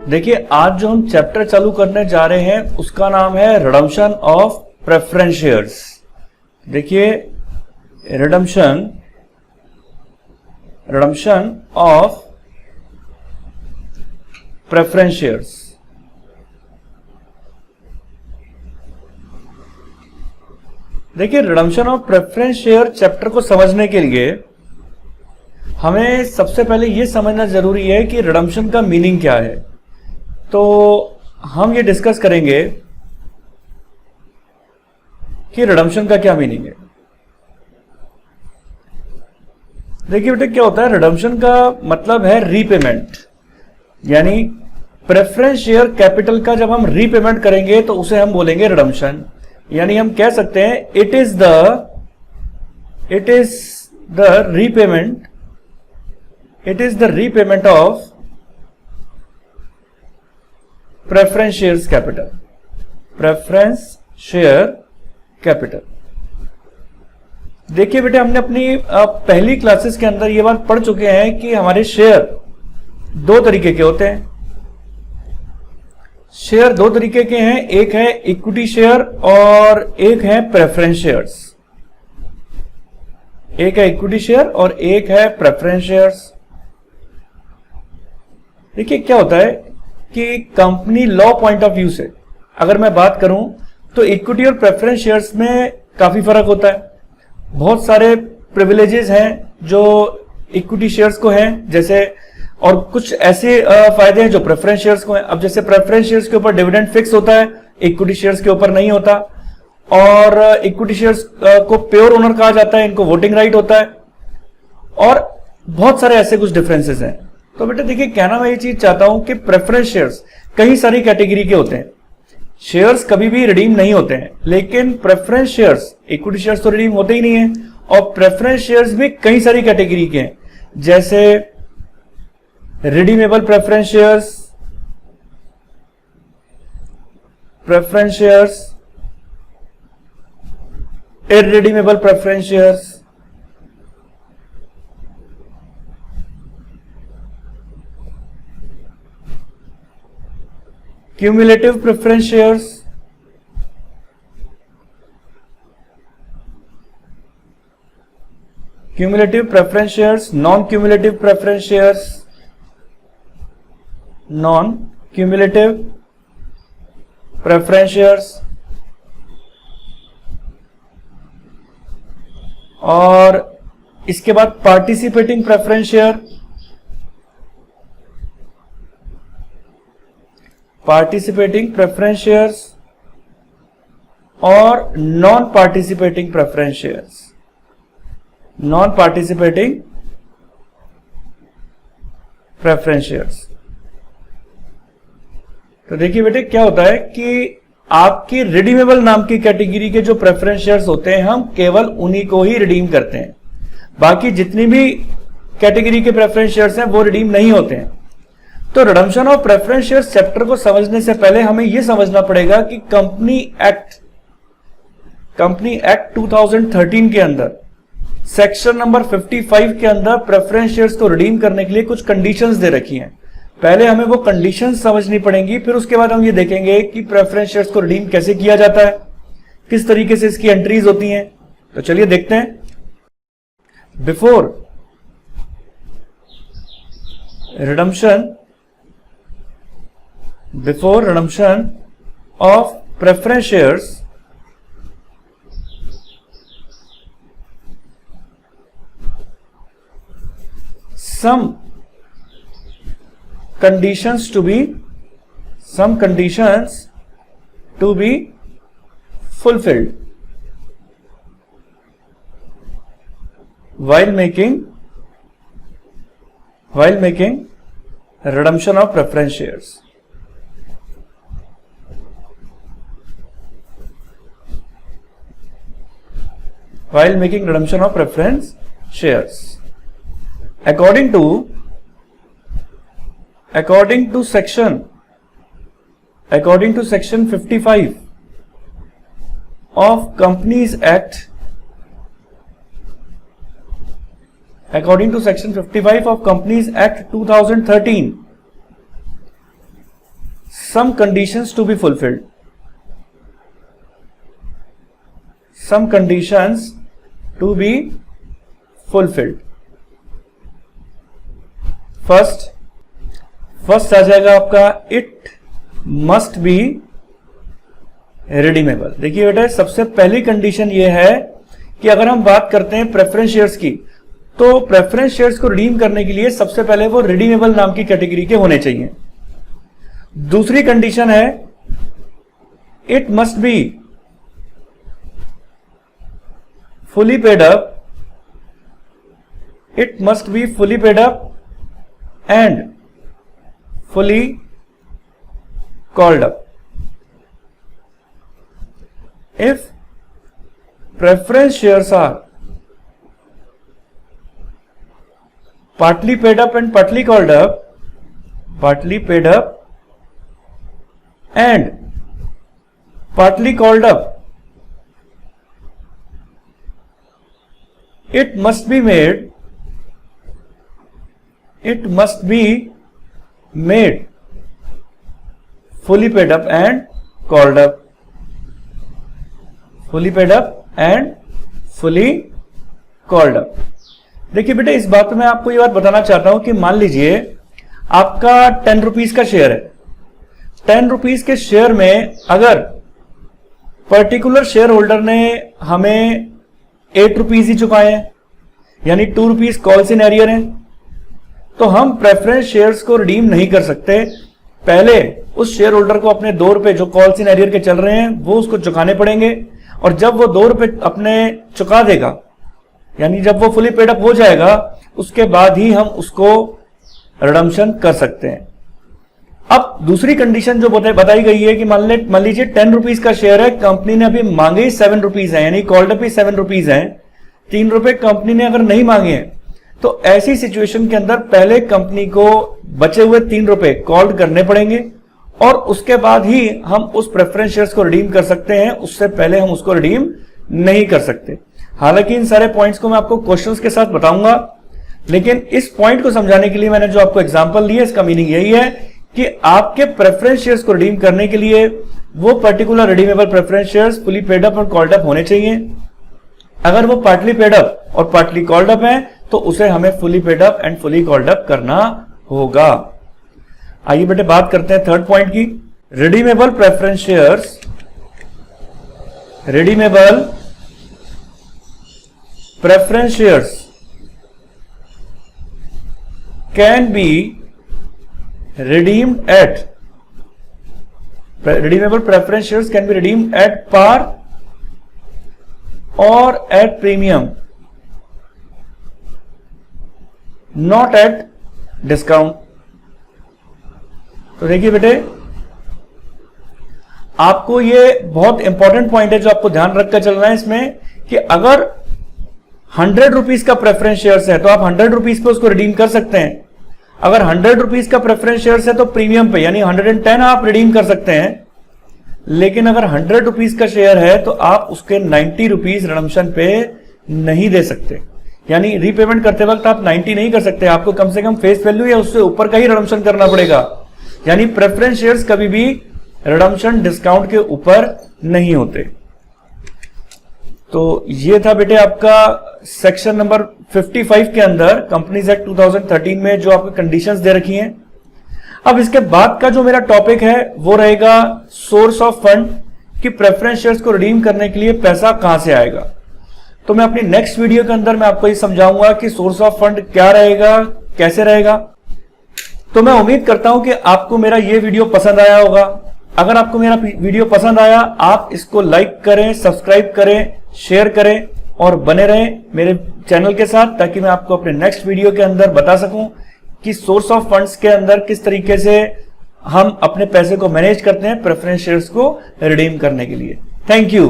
देखिए, आज जो हम चैप्टर चालू करने जा रहे हैं उसका नाम है रिडम्पशन ऑफ प्रेफरेंस शेयर्स। देखिए, रिडम्पशन ऑफ प्रेफरेंस शेयर्स। देखिए, redemption of preference share chapter को समझने के लिए हमें सबसे पहले यह समझना जरूरी है कि रिडम्पशन का मीनिंग क्या है। तो हम ये डिस्कस करेंगे कि रिडम्पशन का क्या मीनिंग है। देखिए बेटे, क्या होता है, रिडम्पशन का मतलब है रीपेमेंट, यानी प्रेफरेंस शेयर कैपिटल का जब हम रीपेमेंट करेंगे तो उसे हम बोलेंगे रिडम्पशन। यानी हम कह सकते हैं it is the repayment of preference shares capital. Preference share capital. देखिए बेटे, हमने अपनी पहली क्लासेस के अंदर ये बात पढ़ चुके हैं कि हमारे शेयर दो तरीके के होते हैं। शेयर दो तरीके के हैं, एक है इक्विटी शेयर और एक है प्रेफरेंस शेयर्स। एक है इक्विटी शेयर और एक है प्रेफरेंस शेयर्स। देखिए, क्या होता है कि company law point of view से अगर मैं बात करूं तो इक्विटी और प्रेफरेंस शेयर्स में काफी फर्क होता है। बहुत सारे प्रिविलेजेस हैं जो इक्विटी शेयर्स को हैं, जैसे, और कुछ ऐसे फायदे हैं जो प्रेफरेंस शेयर्स को हैं। अब जैसे प्रेफरेंस शेयर्स के ऊपर डिविडेंड फिक्स होता है, इक्विटी शेयर्स के ऊपर नहीं होता। और इक्विटी शेयर्स को प्योर ओनर कहा जाता है, इनको वोटिंग राइट होता है, और बहुत सारे ऐसे कुछ डिफरेंसेस हैं। तो बेटा देखिए, कहना मैं ये चीज चाहता हूं कि प्रेफरेंस शेयर्स कई सारी कैटेगरी के होते हैं। शेयर्स कभी भी रिडीम नहीं होते हैं, लेकिन प्रेफरेंस शेयर्स, इक्विटी शेयर्स तो रिडीम होते ही नहीं है, और प्रेफरेंस शेयर्स भी कई सारी कैटेगरी के हैं, जैसे redeemable preference shares, irredeemable preference shares, cumulative preference shares, cumulative preference shares, non cumulative preference shares, non cumulative preference shares, और इसके बाद participating preference share, participating preference shares, और non participating preference shares, non participating preference shares. तो देखिए बेटे, क्या होता है कि आपकी रिडीमेबल नाम की कैटेगरी के जो प्रेफरेंस शेयर्स होते हैं, हम केवल उन्हीं को ही रिडीम करते हैं। बाकी जितनी भी कैटेगरी के प्रेफरेंस शेयर्स हैं वो रिडीम नहीं होते हैं। तो redemption of preference shares chapter को समझने से पहले हमें यह समझना पड़ेगा कि कंपनी एक्ट 2013 के अंदर सेक्शन नंबर 55 के अंदर प्रेफरेंस शेयर्स को रिडीम करने के लिए कुछ कंडीशंस दे रखी हैं। पहले हमें वो कंडीशंस समझनी पड़ेंगी, फिर उसके बाद हम ये देखेंगे कि प्रेफरेंस शेयर्स को रिडीम कैसे किया जाता है, किस तरीके से इसकी एंट्रीज होती हैं। तो चलिए देखते हैं। Before redemption of preference shares, some conditions to be fulfilled while making redemption of preference shares. While making redemption of preference shares, according to section 55 of Companies Act according to section 55 of Companies Act 2013, some conditions to be fulfilled. Some conditions to be fulfilled. First आ जाएगा आपका it must be redeemable. देखिए बेटा, सबसे पहली condition ये है कि अगर हम बात करते हैं प्रेफरेंस शेयर्स की, तो प्रेफरेंस शेयर्स को रिडीम करने के लिए सबसे पहले वो रिडीमेबल नाम की कैटेगरी के होने चाहिए। दूसरी कंडीशन है it must be fully paid up, it must be fully paid up and fully called up. If preference shares are partly paid up and partly called up, partly paid up and partly called up, it must be made fully paid up and called up, fully paid up and fully called up. देखिए बेटे, इस बात में मैं आपको ये बात बताना चाहता हूं कि मान लीजिए आपका 10 रुपीज का शेयर है। 10 रुपीज के शेयर में अगर पर्टिकुलर शेयर होल्डर ने हमें 8 रुपीज ही चुकाए हैं, यानी 2 रुपीज कॉल्स इन एरियर हैं, तो हम प्रेफरेंस शेयर्स को रिडीम नहीं कर सकते। पहले उस शेयर होल्डर को अपने 2 रुपए जो कॉल्स इन एरियर के चल रहे हैं वो उसको चुकाने पड़ेंगे, और जब वो 2 रुपए अपने चुका देगा, यानी जब वो फुली पेड अप हो जाएगा, उसके बाद ही हम उसको रिडम्पशन कर सकते हैं। अब दूसरी कंडीशन जो बताई गई है कि मान लीजिए 10 रुपीज का शेयर है, कंपनी ने अभी मांगे ही 7 रुपीज है, यानी कॉल्ड अप ही 7 रुपीज है, 3 रुपए कंपनी ने अगर नहीं मांगे हैं, तो ऐसी सिचुएशन के अंदर पहले कंपनी को बचे हुए 3 रुपए कॉल्ड करने पड़ेंगे, और उसके बाद ही हम उस प्रेफरेंस शेयर्स को रिडीम कर सकते हैं। उससे पहले हम उसको रिडीम नहीं कर सकते। हालांकि इन सारे पॉइंट्स को मैं आपको क्वेश्चंस के साथ बताऊंगा, लेकिन इस पॉइंट को समझाने के लिए मैंने जो आपको एग्जांपल लिया, इसका मीनिंग यही है कि आपके प्रेफरेंस शेयर्स को रिडीम करने के लिए वो particular redeemable preference shares fully paid up और कॉल्ड अप होने चाहिए। अगर वो पार्टली पेड अप और पार्टली कॉल्ड अप है, तो उसे हमें fully paid up and fully called up करना होगा। आइए बेटे बात करते हैं थर्ड पॉइंट की। Redeemable preference shares, redeemable preference shares can be redeemed at redeemable preference shares can be redeemed at par or at premium, not at discount. तो देखिए बेटे, आपको ये बहुत इंपॉर्टेंट पॉइंट है जो आपको ध्यान रखकर चलना है इसमें, कि अगर 100 रुपीज का प्रेफरेंस शेयर्स है तो आप 100 रुपीज पे उसको रिडीम कर सकते हैं। अगर 100 रुपीज का प्रेफरेंस शेयर्स है तो प्रीमियम पे यानी 110 आप रिडीम कर सकते हैं। लेकिन अगर 100 रुपीज का शेयर है तो आप उसके 90 रुपीज रिडम्पशन पे नहीं दे सकते, यानी रीपेमेंट करते वक्त आप 90 नहीं कर सकते, आपको कम से कम फेस वैल्यू या उससे ऊपर का ही रिडम्पशन करना पड़ेगा। यानी प्रेफरेंस शेयर्स कभी भी रिडम्पशन डिस्काउंट के ऊपर नहीं होते। तो ये था बेटे आपका सेक्शन नंबर 55 के अंदर कंपनीज एक्ट 2013 में जो आपको कंडीशंस दे रखी हैं। अब इसके बाद का जो मेरा टॉपिक है वो रहेगा सोर्स ऑफ फंड, कि प्रेफरेंस शेयर्स को रिडीम करने के लिए पैसा कहां से आएगा। तो मैं अपनी नेक्स्ट वीडियो के अंदर मैं आपको ये समझाऊंगा कि सोर्स ऑफ फंड क्या रहेगा, कैसे रहेगा। तो मैं उम्मीद करता हूं कि आपको मेरा ये वीडियो पसंद आया होगा। अगर आपको मेरा वीडियो पसंद आया, आप इसको लाइक करें, सब्सक्राइब करें, शेयर करें और बने रहें मेरे चैनल के साथ, ताकि मैं आपको अपने नेक्स्ट वीडियो के अंदर बता सकूं कि सोर्स ऑफ फंड्स के अंदर किस तरीके से हम अपने पैसे को मैनेज करते हैं प्रेफरेंस शेयर्स को रिडीम करने के लिए। Thank you.